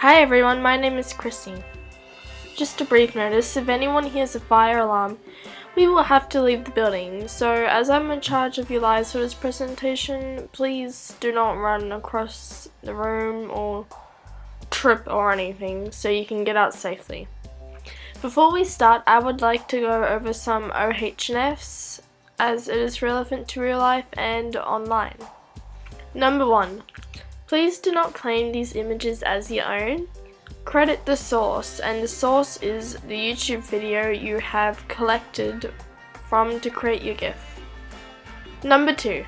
Hi everyone, my name is Chrissy. Just a brief notice, if anyone hears a fire alarm, we will have to leave the building, so as I'm in charge of your lives for this presentation, please do not run across the room or trip or anything so you can get out safely. Before we start, I would like to go over some OH&Fs as it is relevant to real life and online. Number 1. Please do not claim these images as your own. Credit the source, and the source is the YouTube video you have collected from to create your GIF. Number 2.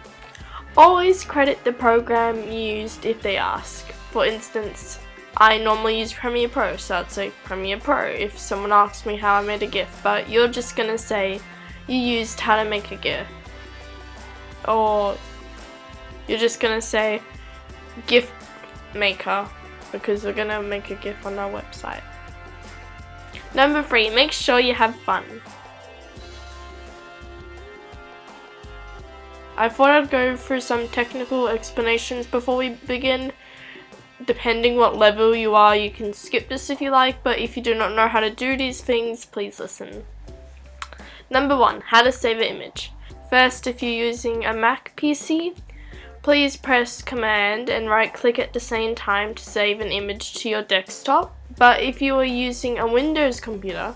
Always credit the program you used if they ask. For instance, I normally use Premiere Pro, so I'd say Premiere Pro if someone asks me how I made a GIF, but you're just gonna say you used how to make a GIF. Or you're just gonna say GIF maker because we're gonna make a GIF on our website. Number 3, make sure you have fun. I thought I'd go through some technical explanations before we begin. Depending what level you are, you can skip this if you like, but if you do not know how to do these things, please listen. Number 1, how to save an image. First, if you're using a Mac PC, please press Command and right click at the same time to save an image to your desktop. But if you are using a Windows computer,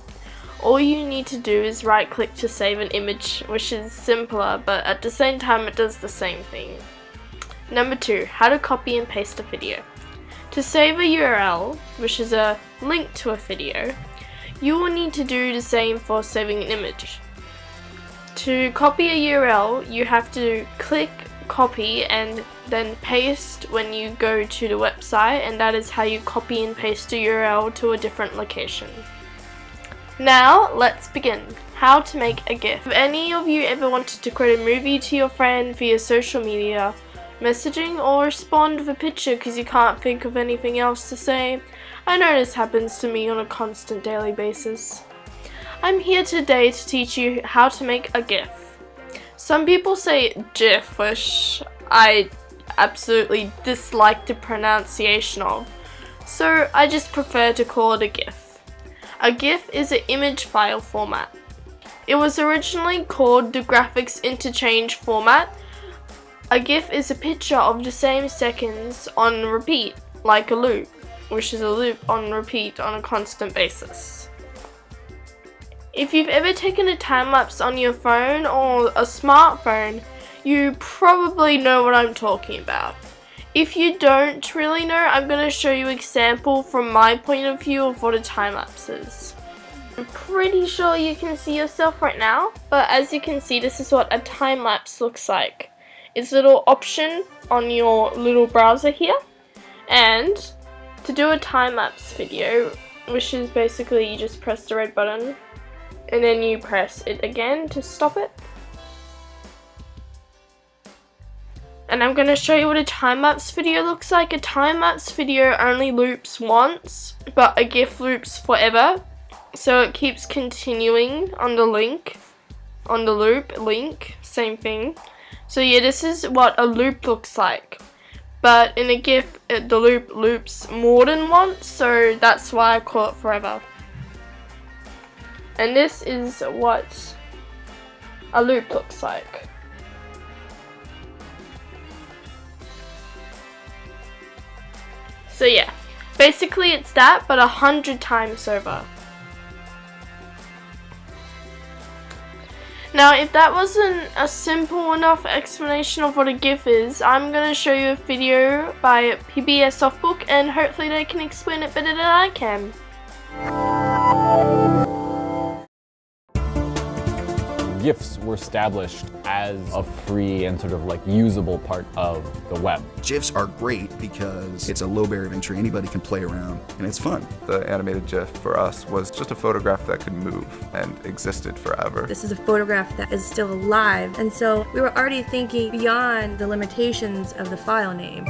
all you need to do is right click to save an image, which is simpler, but at the same time it does the same thing. Number 2, how to copy and paste a video. To save a URL, which is a link to a video, you will need to do the same for saving an image. To copy a URL, you have to click copy and then paste when you go to the website, and that is how you copy and paste a URL to a different location. Now let's begin. How to make a GIF. If any of you ever wanted to create a movie to your friend via social media, messaging, or respond with a picture because you can't think of anything else to say, I know this happens to me on a constant daily basis. I'm here today to teach you how to make a GIF. Some people say GIF, which I absolutely dislike the pronunciation of, so I just prefer to call it a GIF. A GIF is an image file format. It was originally called the graphics interchange format. A GIF is a picture of the same seconds on repeat, like a loop, which is a loop on repeat on a constant basis. If you've ever taken a time lapse on your phone or a smartphone, you probably know what I'm talking about. If you don't really know, I'm going to show you an example from my point of view of what a time lapse is. I'm pretty sure you can see yourself right now, but as you can see, this is what a time lapse looks like. It's a little option on your little browser here, and to do a time lapse video, which is basically you just press the red button and then you press it again to stop it. And I'm going to show you what a time-lapse video looks like. A time-lapse video only loops once, but a GIF loops forever. So it keeps continuing on the loop, same thing. So yeah, this is what a loop looks like. But in a GIF, the loop loops more than once, so that's why I call it forever. And this is what a loop looks like. So yeah, basically it's that, but 100 times over. Now, if that wasn't a simple enough explanation of what a GIF is, I'm going to show you a video by PBS Softbook, and hopefully they can explain it better than I can. GIFs were established as a free and sort of like usable part of the web. GIFs are great because it's a low barrier of entry. Anybody can play around and it's fun. The animated GIF for us was just a photograph that could move and existed forever. This is a photograph that is still alive, and so we were already thinking beyond the limitations of the file name.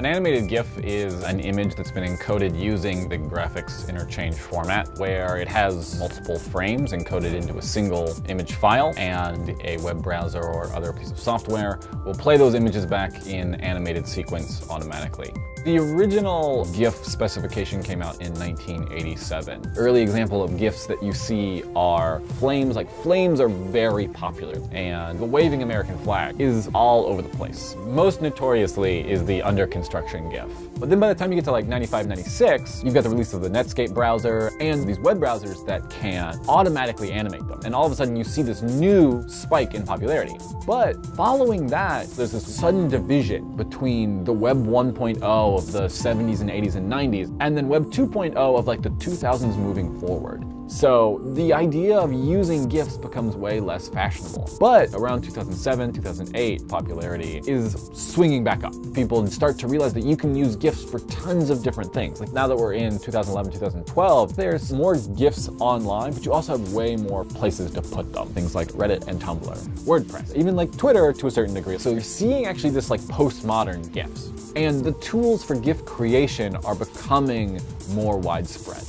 An animated GIF is an image that's been encoded using the graphics interchange format, where it has multiple frames encoded into a single image file, and a web browser or other piece of software will play those images back in animated sequence automatically. The original GIF specification came out in 1987. Early example of GIFs that you see are flames. Like, flames are very popular, and the waving American flag is all over the place. Most notoriously is the under construction GIF. But then by the time you get to like 95, 96, you've got the release of the Netscape browser and these web browsers that can automatically animate them. And all of a sudden you see this new spike in popularity. But following that, there's this sudden division between the Web 1.0 of the 70s and 80s and 90s, and then Web 2.0 of like the 2000s moving forward. So the idea of using GIFs becomes way less fashionable. But around 2007, 2008, popularity is swinging back up. People start to realize that you can use GIFs for tons of different things. Like, now that we're in 2011, 2012, there's more GIFs online, but you also have way more places to put them. Things like Reddit and Tumblr, WordPress, even like Twitter to a certain degree. So you're seeing actually this like postmodern GIFs. And the tools for GIF creation are becoming more widespread.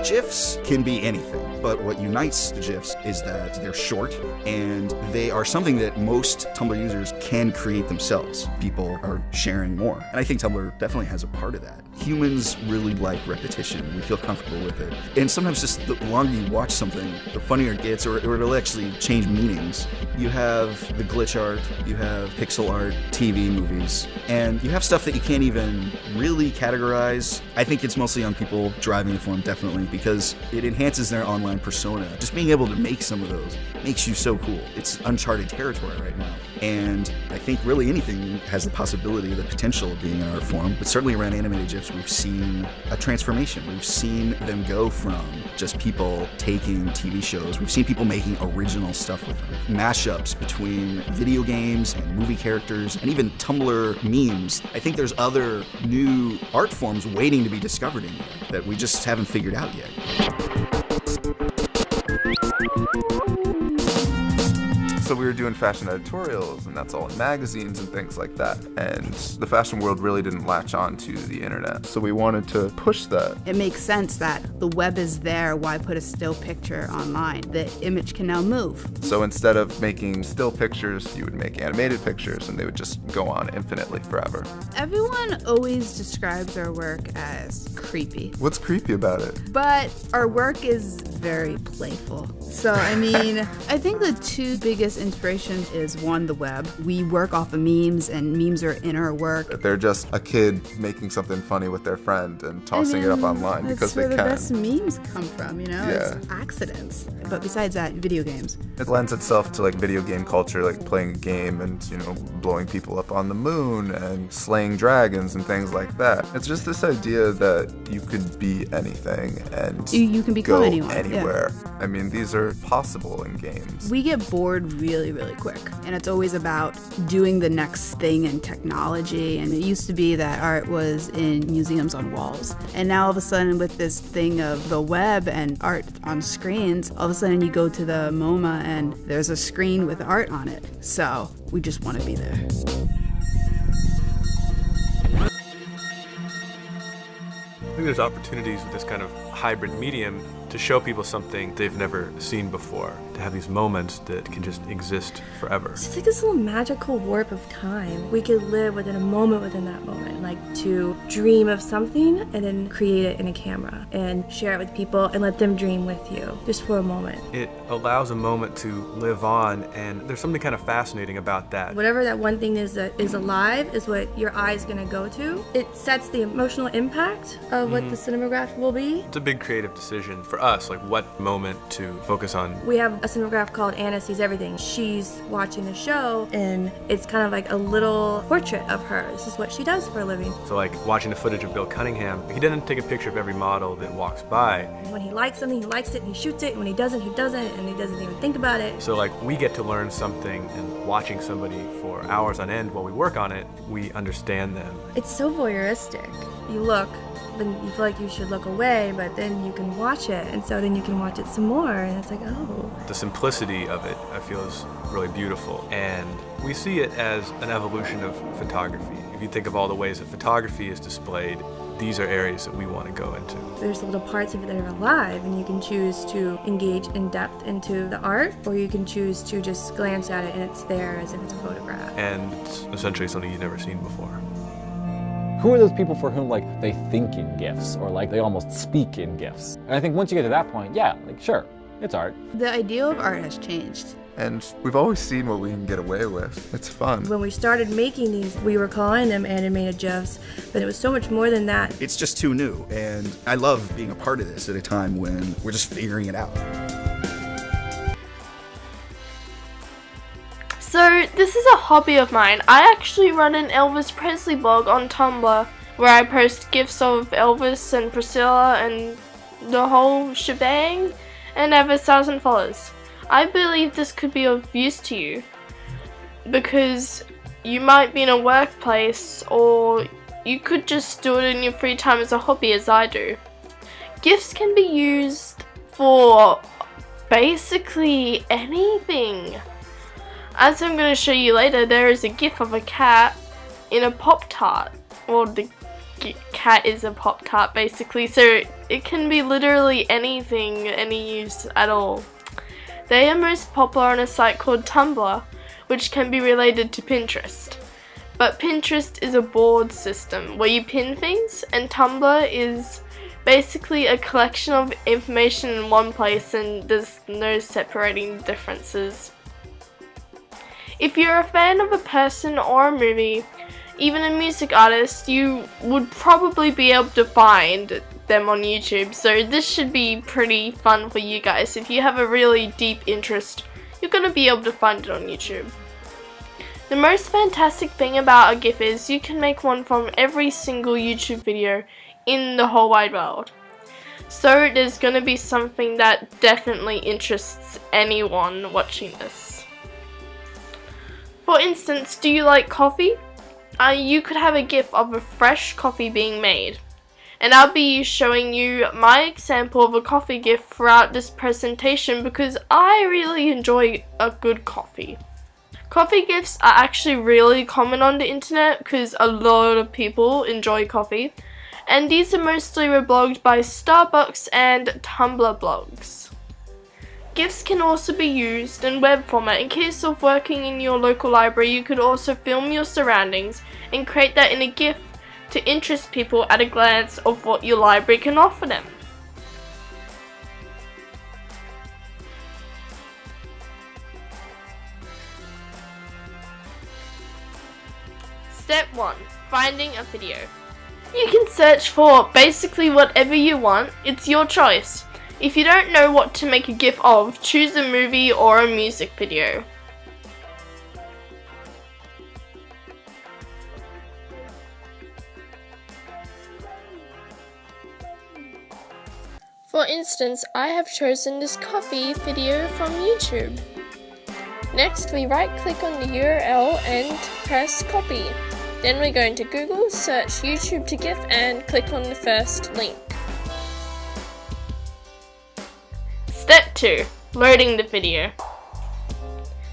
GIFs can be anything, but what unites the GIFs is that they're short and they are something that most Tumblr users can create themselves. People are sharing more, and I think Tumblr definitely has a part of that. Humans really like repetition. We feel comfortable with it. And sometimes just the longer you watch something, the funnier it gets, or it'll actually change meanings. You have the glitch art, you have pixel art, TV, movies, and you have stuff that you can't even really categorize. I think it's mostly on people driving the forum, definitely, because it enhances their online persona. Just being able to make some of those makes you so cool. It's uncharted territory right now. And I think really anything has the possibility, the potential of being in our forum, but certainly around animated GIFs, we've seen a transformation. We've seen them go from just people taking TV shows. We've seen people making original stuff with them. Mashups between video games and movie characters, and even Tumblr memes. I think there's other new art forms waiting to be discovered in there that we just haven't figured out yet. So we were doing fashion editorials, and that's all in magazines and things like that. And the fashion world really didn't latch on to the internet. So we wanted to push that. It makes sense that the web is there. Why put a still picture online? The image can now move. So instead of making still pictures, you would make animated pictures, and they would just go on infinitely forever. Everyone always describes our work as creepy. What's creepy about it? But our work is very playful. So, I mean, I think the two biggest inspirations is one, the web. We work off of memes, and memes are in our work. They're just a kid making something funny with their friend and tossing it up online because they can. That's where the best memes come from, you know? Yeah. It's accidents. But besides that, video games. It lends itself to like video game culture, like playing a game and, you know, blowing people up on the moon and slaying dragons and things like that. It's just this idea that you could be anything and you can become go anyone. anywhere. Yeah. I mean, these are possible in games. We get bored really, really quick. And it's always about doing the next thing in technology. And it used to be that art was in museums on walls. And now all of a sudden with this thing of the web and art on screens, all of a sudden you go to the MoMA and there's a screen with art on it. So we just want to be there. I think there's opportunities with this kind of hybrid medium to show people something they've never seen before, to have these moments that can just exist forever. It's like this little magical warp of time. We could live within a moment within that moment, like to dream of something and then create it in a camera and share it with people and let them dream with you just for a moment. It allows a moment to live on, and there's something kind of fascinating about that. Whatever that one thing is that is alive is what your eye's gonna go to. It sets the emotional impact of what the cinematograph will be. It's a big creative decision for us, like what moment to focus on. We have a cinematograph called Anna Sees Everything. She's watching the show and it's kind of like a little portrait of her. This is what she does for a living. So like watching the footage of Bill Cunningham, he didn't take a picture of every model that walks by. When he likes something, he likes it and he shoots it. And when he doesn't, and he doesn't even think about it. So like we get to learn something, and watching somebody for hours on end while we work on it, we understand them. It's so voyeuristic. You look, then you feel like you should look away, but then you can watch it, and so then you can watch it some more, and it's like, oh. The simplicity of it, I feel, is really beautiful, and We see it as an evolution of photography. If you think of all the ways that photography is displayed, these are areas that we want to go into. There's little parts of it that are alive, and you can choose to engage in depth into the art, or you can choose to just glance at it and it's there as if it's a photograph. And essentially something you've never seen before. Who are those people for whom they think in GIFs, or they almost speak in GIFs? And I think once you get to that point, yeah, sure, it's art. The ideal of art has changed. And we've always seen what we can get away with. It's fun. When we started making these, we were calling them animated GIFs, but it was so much more than that. It's just too new, and I love being a part of this at a time when we're just figuring it out. So this is a hobby of mine. I actually run an Elvis Presley blog on Tumblr where I post GIFs of Elvis and Priscilla and the whole shebang, and I have 1,000 followers. I believe this could be of use to you because you might be in a workplace, or you could just do it in your free time as a hobby, as I do. GIFs can be used for basically anything. As I'm going to show you later, there is a GIF of a cat in a Pop-Tart. Well, the cat is a Pop-Tart basically, so it can be literally anything, any use at all. They are most popular on a site called Tumblr, which can be related to Pinterest. But Pinterest is a board system where you pin things, and Tumblr is basically a collection of information in one place, and there's no separating differences. If you're a fan of a person or a movie, even a music artist, you would probably be able to find them on YouTube, so this should be pretty fun for you guys. If you have a really deep interest, you're going to be able to find it on YouTube. The most fantastic thing about a GIF is you can make one from every single YouTube video in the whole wide world. So there's going to be something that definitely interests anyone watching this. For instance, do you like coffee? You could have a GIF of a fresh coffee being made. And I'll be showing you my example of a coffee GIF throughout this presentation because I really enjoy a good coffee. Coffee GIFs are actually really common on the internet because a lot of people enjoy coffee. And these are mostly reblogged by Starbucks and Tumblr blogs. GIFs can also be used in web format. In case of working in your local library, you could also film your surroundings and create that in a GIF to interest people at a glance of what your library can offer them. Step 1. Finding a video. You can search for basically whatever you want, it's your choice. If you don't know what to make a GIF of, choose a movie or a music video. For instance, I have chosen this coffee video from YouTube. Next, we right click on the URL and press copy. Then we're going to Google, search YouTube to GIF and click on the first link. Step 2. Loading the video.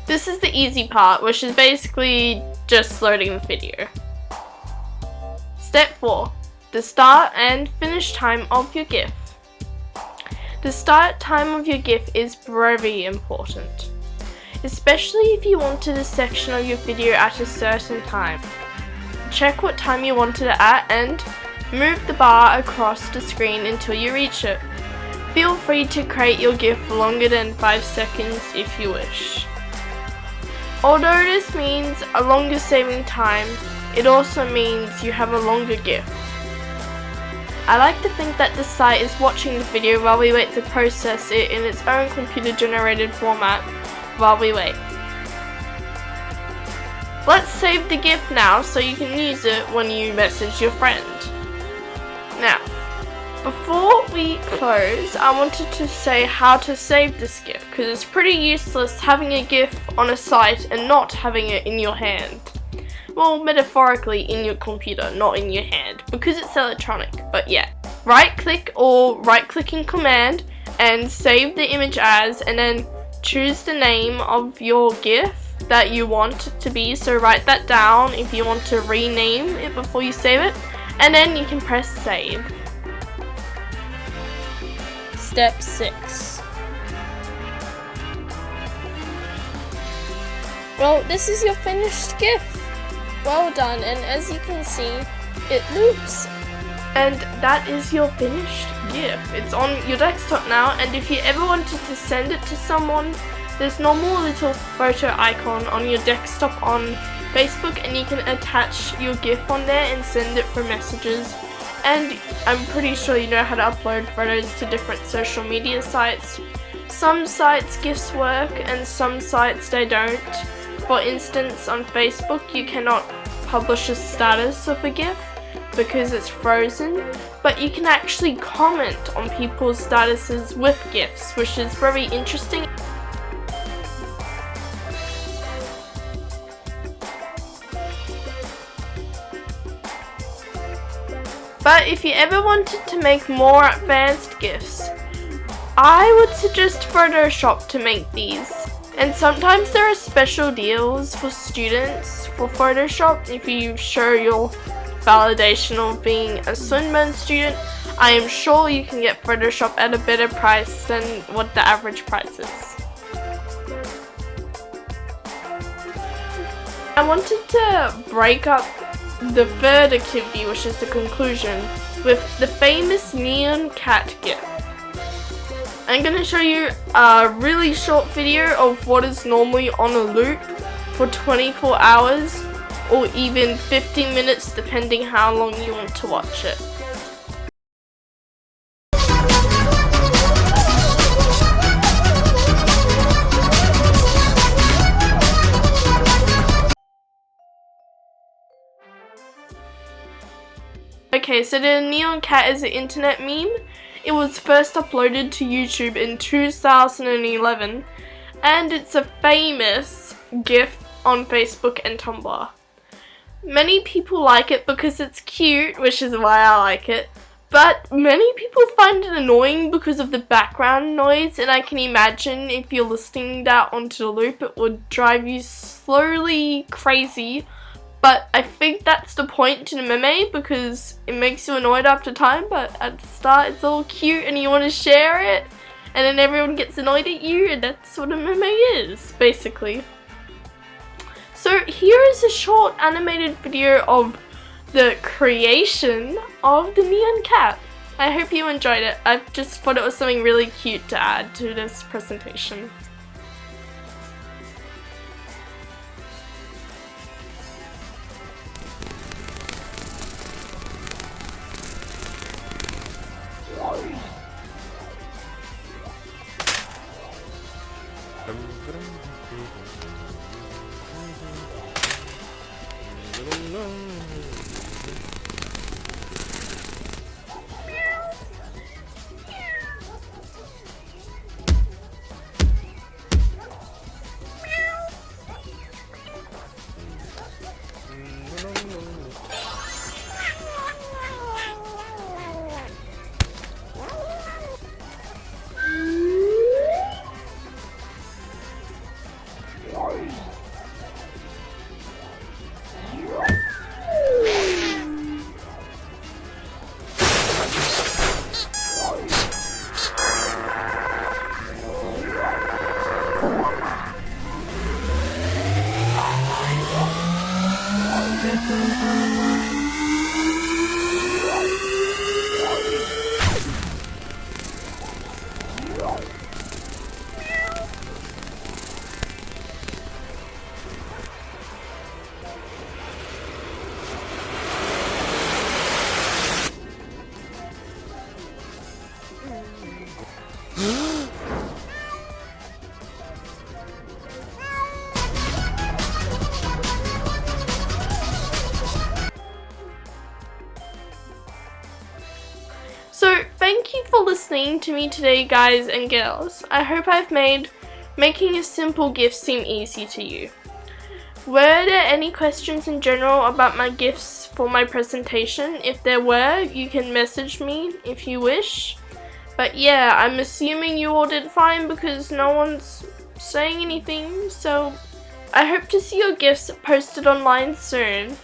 This is the easy part, which is basically just loading the video. Step 4. The start and finish time of your GIF. The start time of your GIF is very important, especially if you wanted a section of your video at a certain time. Check what time you wanted it at and move the bar across the screen until you reach it. Feel free to create your GIF longer than 5 seconds if you wish. Although this means a longer saving time, it also means you have a longer GIF. I like to think that the site is watching the video while we wait to process it in its own computer generated format while we wait. Let's save the GIF now so you can use it when you message your friend. Now, before we close, I wanted to say how to save this GIF because it's pretty useless having a GIF on a site and not having it in your hand. Well, metaphorically in your computer, not in your hand, because it's electronic, but yeah. Right click or right clicking command and save the image as, and then choose the name of your GIF that you want it to be, so write that down if you want to rename it before you save it, and then you can press save. Step 6. Well, this is your finished GIF. Well done, and as you can see, it loops. And that is your finished GIF. It's on your desktop now, and if you ever wanted to send it to someone, there's normal little photo icon on your desktop on Facebook, and you can attach your GIF on there and send it for messages. And I'm pretty sure you know how to upload photos to different social media sites. Some sites GIFs work and some sites they don't. For instance, on Facebook you cannot publish a status of a GIF because it's frozen, but you can actually comment on people's statuses with GIFs, which is very interesting. But if you ever wanted to make more advanced GIFs, I would suggest Photoshop to make these. And sometimes there are special deals for students for Photoshop. If you show your validation of being a Sunburn student, I am sure you can get Photoshop at a better price than what the average price is. I wanted to break up the third activity, which is the conclusion, with the famous neon cat GIF. I'm going to show you a really short video of what is normally on a loop for 24 hours or even 15 minutes depending how long you want to watch it. Okay, so the neon cat is an internet meme. It was first uploaded to YouTube in 2011, and it's a famous GIF on Facebook and Tumblr. Many people like it because it's cute, which is why I like it, but many people find it annoying because of the background noise, and I can imagine if you're listening that onto the loop, it would drive you slowly crazy. But I think that's the point to the meme, because it makes you annoyed after time, but at the start it's all cute and you want to share it, and then everyone gets annoyed at you, and that's what a meme is, basically. So here is a short animated video of the creation of the neon cat. I hope you enjoyed it. I just thought it was something really cute to add to this presentation. So thank you for listening to me today, guys and girls. I hope I've made making a simple GIF seem easy to you. Were there any questions in general about my GIFs for my presentation? If there were, you can message me if you wish. But yeah, I'm assuming you all did fine because no one's saying anything, so I hope to see your gifts posted online soon.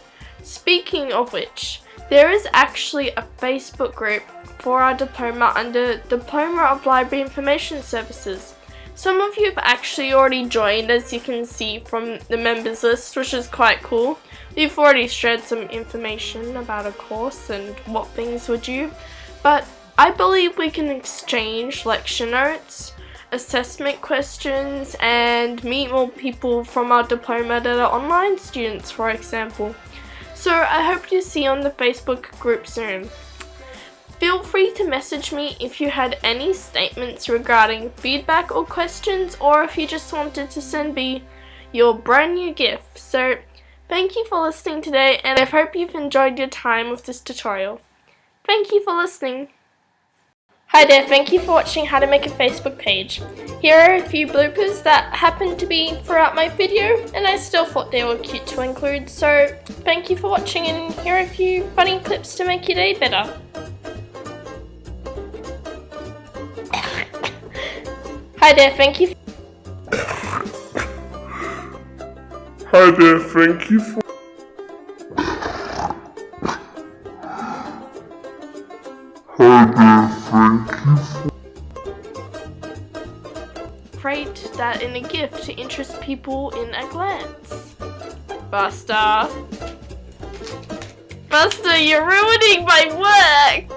Speaking of which, there is actually a Facebook group for our diploma under Diploma of Library Information Services. Some of you have actually already joined, as you can see from the members list, which is quite cool. We've already shared some information about a course and what things were due, but I believe we can exchange lecture notes, assessment questions, and meet more people from our diploma that are online students, for example. So I hope to see you on the Facebook group soon. Feel free to message me if you had any statements regarding feedback or questions, or if you just wanted to send me your brand new gift. So thank you for listening today, and I hope you've enjoyed your time with this tutorial. Thank you for listening. Hi there, thank you for watching How to Make a Facebook Page. Here are a few bloopers that happened to be throughout my video, and I still thought they were cute to include, so thank you for watching, and here are a few funny clips to make your day better. Hi there, thank you. Hi there, thank you for. Hi there, thank you for. Rate that in a gift to interest people in a glance. Buster. Buster, you're ruining my work!